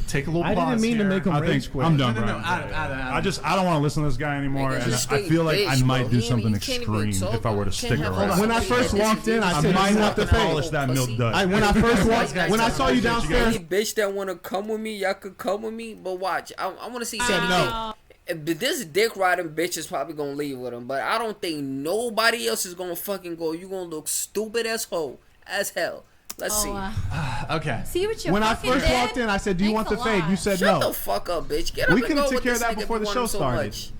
take a little pause. I didn't mean to make him rage quit. I'm done, Brian. I don't want to listen to this guy anymore, and I feel like I might do something extreme if I were to stick around. When I first walked in, I said I might have to polish that milk dud. When I first walked, when I saw you downstairs, any bitch that wanna come with me, y'all could come with me. But watch, I wanna see. No. This dick riding bitch is probably gonna leave with him, but I don't think nobody else is gonna fucking go. You gonna look stupid as hell. Let's see. Okay. See what you. When I first walked in, I said, "Do you want the fade?" You said no. Shut the fuck up, bitch. Get up we and could go have took with care of this that nigga before the if you show want him so started. much.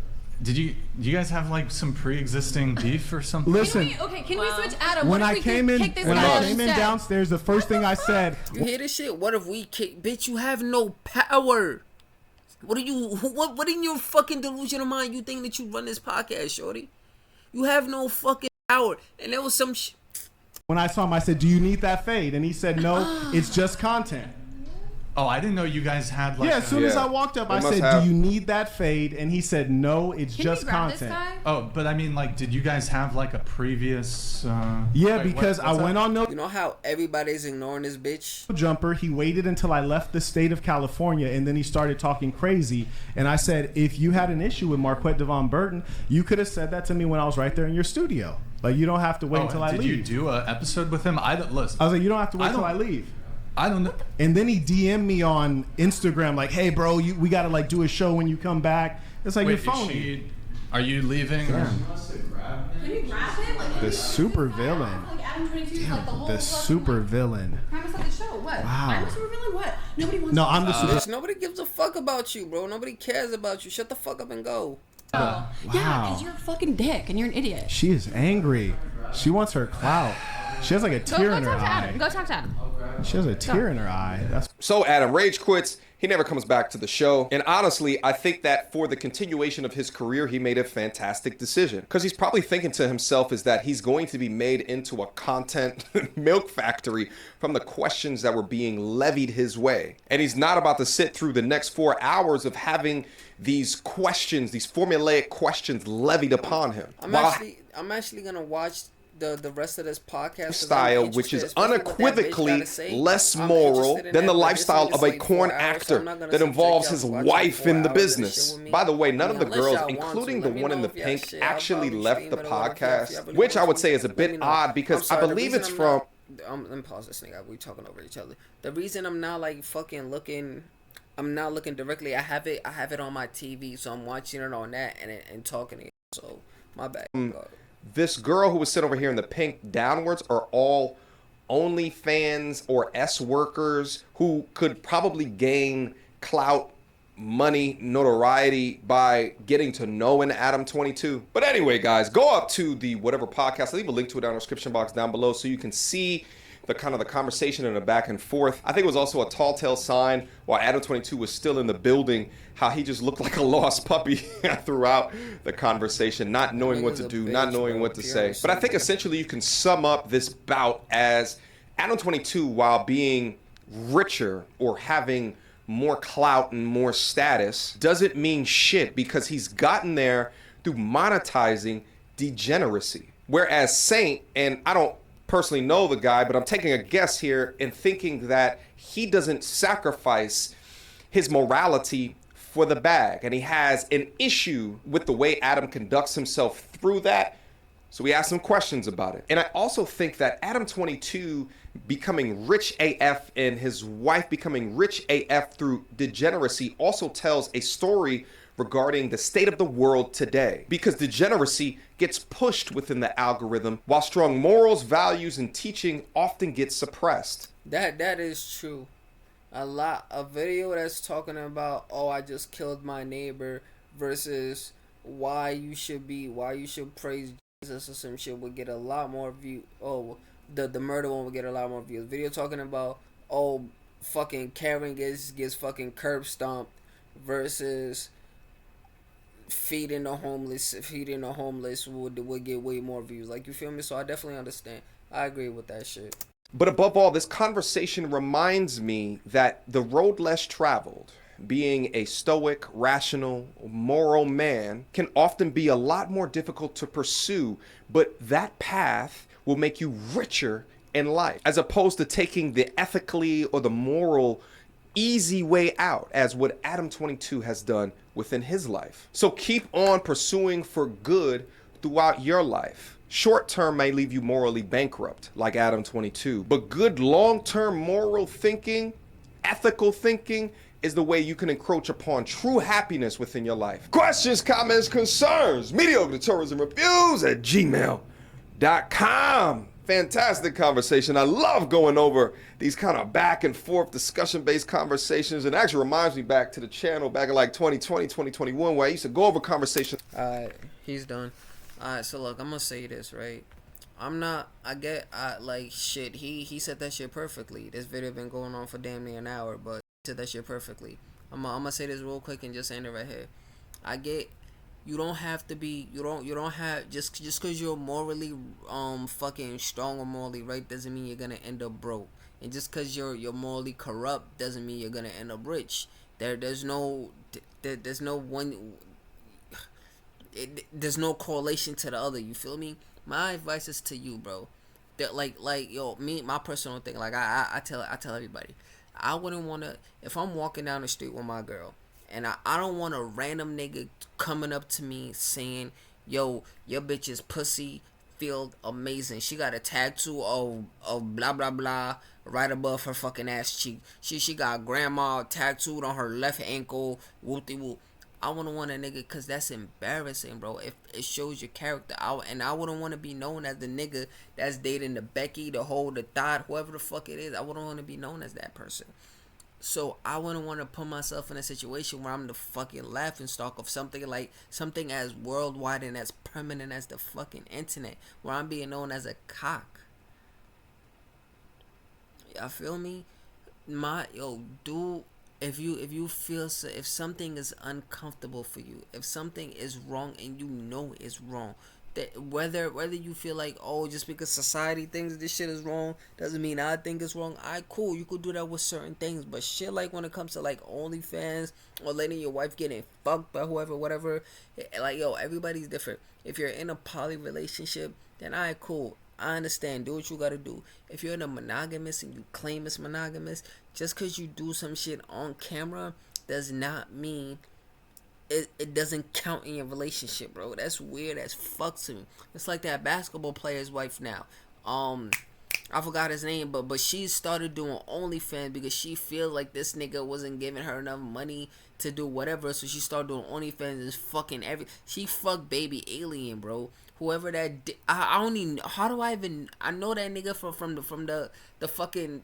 Do you guys have like some pre-existing beef or something? Listen. Okay, can we switch Adam? When I came in downstairs, the first thing I said. You hear this shit? What if we kick? Bitch, you have no power. What in your fucking delusional mind you think that you run this podcast, shorty? You have no fucking power. And there was some When I saw him, I said, "Do you need that fade?" And he said, "No, it's just content." Oh, I didn't know you guys had like. Yeah, as soon as I walked up, I said, "Do you need that fade?" And he said, "No, it's just content." Oh, but I mean, like, did you guys have like a previous? Because I went on no. You know how everybody's ignoring this bitch? Jumper. He waited until I left the state of California, and then he started talking crazy. And I said, "If you had an issue with Marquette Devon Burton, you could have said that to me when I was right there in your studio. Like, you don't have to wait until I leave." Did you do an episode with him? I don't listen. I was like, "You don't have to wait until I leave." I don't know. And then he DM'd me on Instagram like, "Hey, bro, we gotta like do a show when you come back." It's like, you're phony. Are you leaving? Yeah. Can you grab him? Like, The super villain. Like Adam22, like the whole The super villain. premise of the show. What? Wow. I'm a super villain. What? Nobody wants. No, I'm the super. Bitch, nobody gives a fuck about you, bro. Nobody cares about you. Shut the fuck up and go. Yeah, because you're a fucking dick and you're an idiot. She is angry. She wants her clout. She has like a tear in her eye. Go talk to Adam. She has a tear in her eye. So Adam Rage quits. He never comes back to the show. And honestly, I think that for the continuation of his career, he made a fantastic decision. Because he's probably thinking to himself is that he's going to be made into a content milk factory from the questions that were being levied his way. And he's not about to sit through the next 4 hours of having these questions, these formulaic questions levied upon him. I'm actually gonna watch the rest of this podcast style, which is unequivocally less moral than the lifestyle of a corn actor that involves his wife in the business. By the way, none of the girls, including the one in the pink, actually left the podcast, which I would say is a bit odd because I believe it's from... Let me pause this nigga. We talking over each other. The reason I'm not like fucking looking... I'm not looking directly. I have it on my TV, so I'm watching it on that and talking to you. So, my bad. This girl who was sitting over here in the pink downwards are all OnlyFans or S workers who could probably gain clout, money, notoriety by getting to know an Adam22. But anyway, guys, go up to the whatever podcast. I'll leave a link to it down in the description box down below so you can see the kind of the conversation and the back and forth. I think it was also a tall tale sign while Adam22 was still in the building, how he just looked like a lost puppy throughout the conversation, not knowing what to do, not knowing what to say. But I think essentially you can sum up this bout as Adam22, while being richer or having more clout and more status, doesn't mean shit because he's gotten there through monetizing degeneracy. Whereas Saint, and I don't personally know the guy, but I'm taking a guess here and thinking that he doesn't sacrifice his morality for the bag, and he has an issue with the way Adam conducts himself through that. So we asked some questions about it. And I also think that Adam22 becoming rich AF and his wife becoming rich AF through degeneracy also tells a story regarding the state of the world today, because degeneracy gets pushed within the algorithm while strong morals, values, and teaching often get suppressed. That is true. A video that's talking about, oh, I just killed my neighbor versus why you should praise Jesus or some shit would get a lot more views. Oh, the murder one would get a lot more views. Video talking about, oh, fucking Karen gets fucking curb stomped versus feeding the homeless would get way more views. Like, you feel me? So I definitely understand. I agree with that shit. But above all, this conversation reminds me that the road less traveled, being a stoic, rational, moral man, can often be a lot more difficult to pursue, but that path will make you richer in life, as opposed to taking the ethically or the moral easy way out, as what Adam22 has done within his life. So keep on pursuing for good throughout your life. Short term may leave you morally bankrupt, like Adam22, but good long-term moral thinking, ethical thinking, is the way you can encroach upon true happiness within your life. Questions, comments, concerns, mediocre tourism reviews at gmail.com. Fantastic conversation. I love going over these kind of back and forth discussion-based conversations. And it actually reminds me back to the channel back in like 2020, 2021, where I used to go over conversations. Alright, he's done. Alright, so look, I'm gonna say this, right? Like, shit, he said that shit perfectly. This video been going on for damn near an hour, but he said that shit perfectly. I'm gonna say this real quick and just end it right here. I get, you don't have to be, you don't have, just because you're morally fucking strong or morally right doesn't mean you're gonna end up broke. And just because you're morally corrupt doesn't mean you're gonna end up rich. There's no one. There's no correlation to the other. You feel me? My advice is to you, bro. That like yo, me, my personal thing. Like I tell everybody, I wouldn't want to, if I'm walking down the street with my girl, and I don't want a random nigga coming up to me saying, yo, your bitch is pussy, feel amazing. She got a tattoo of blah blah blah right above her fucking ass cheek. She got grandma tattooed on her left ankle. Whoop de whoop. I wouldn't want a nigga, because that's embarrassing, bro. If it shows your character. I wouldn't want to be known as the nigga that's dating the Becky, the whole, the thought, whoever the fuck it is. I wouldn't want to be known as that person. So I wouldn't want to put myself in a situation where I'm the fucking laughing stock of something as worldwide and as permanent as the fucking internet, where I'm being known as a cock. Y'all feel me? Dude. If you feel if something is uncomfortable for you, if something is wrong and you know it's wrong, that whether you feel like, oh, just because society thinks this shit is wrong doesn't mean I think it's wrong. Alright, cool, you could do that with certain things, but shit like when it comes to like OnlyFans or letting your wife getting fucked by whoever, whatever, like yo, everybody's different. If you're in a poly relationship, then alright, cool. I understand. Do what you gotta do. If you're in a monogamous and you claim it's monogamous, just because you do some shit on camera does not mean it doesn't count in your relationship, bro. That's weird as fuck to me. It's like that basketball player's wife now. I forgot his name, but she started doing OnlyFans because she feels like this nigga wasn't giving her enough money to do whatever, so she started doing OnlyFans and fucking she fucked baby alien, bro. Whoever that I don't even, how do I even, I know that nigga from the fucking,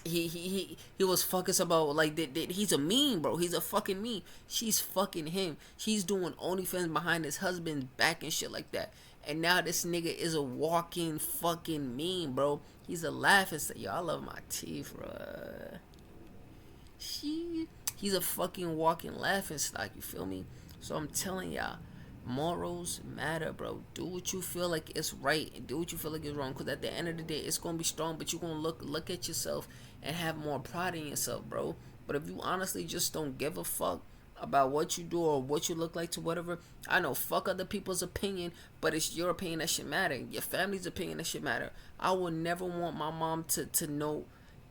he was fucking about like he's a meme, bro. He's a fucking meme. She's fucking him. She's doing OnlyFans behind his husband's back and shit like that. And now this nigga is a walking fucking meme, bro. He's a laughing stock. Yo, I love my teeth, bro. He's a fucking walking laughing stock. You feel me? So I'm telling y'all, morals matter, bro. Do what you feel like is right and do what you feel like is wrong, because at the end of the day it's gonna be strong, but you're gonna look at yourself and have more pride in yourself, bro. But if you honestly just don't give a fuck about what you do or what you look like to whatever, I know, fuck other people's opinion, but it's your opinion that should matter, your family's opinion that should matter. I would never want my mom to know.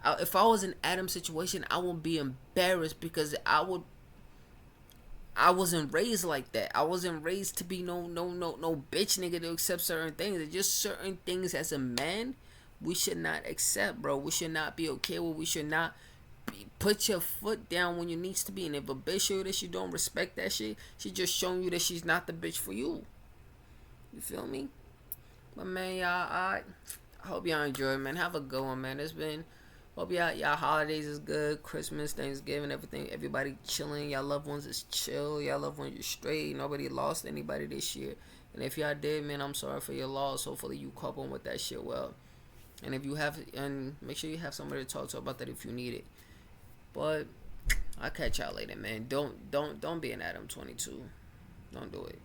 If I was in Adam's situation, I would be embarrassed, because I wasn't raised like that. I wasn't raised to be no bitch nigga to accept certain things. It's just certain things as a man we should not accept, bro. We should not be okay with. We should not put your foot down when you needs to be. And if a bitch show you that she don't respect that shit, she just showing you that she's not the bitch for you. You feel me? But man, y'all, I hope y'all enjoy, man. Have a good one, man. Hope y'all holidays is good. Christmas, Thanksgiving, everything. Everybody chilling. Y'all loved ones is chill. Y'all loved ones is straight. Nobody lost anybody this year. And if y'all did, man, I'm sorry for your loss. Hopefully you cope on with that shit well. And if you have, and make sure you have somebody to talk to about that if you need it. But I'll catch y'all later, man. Don't be an Adam22. Don't do it.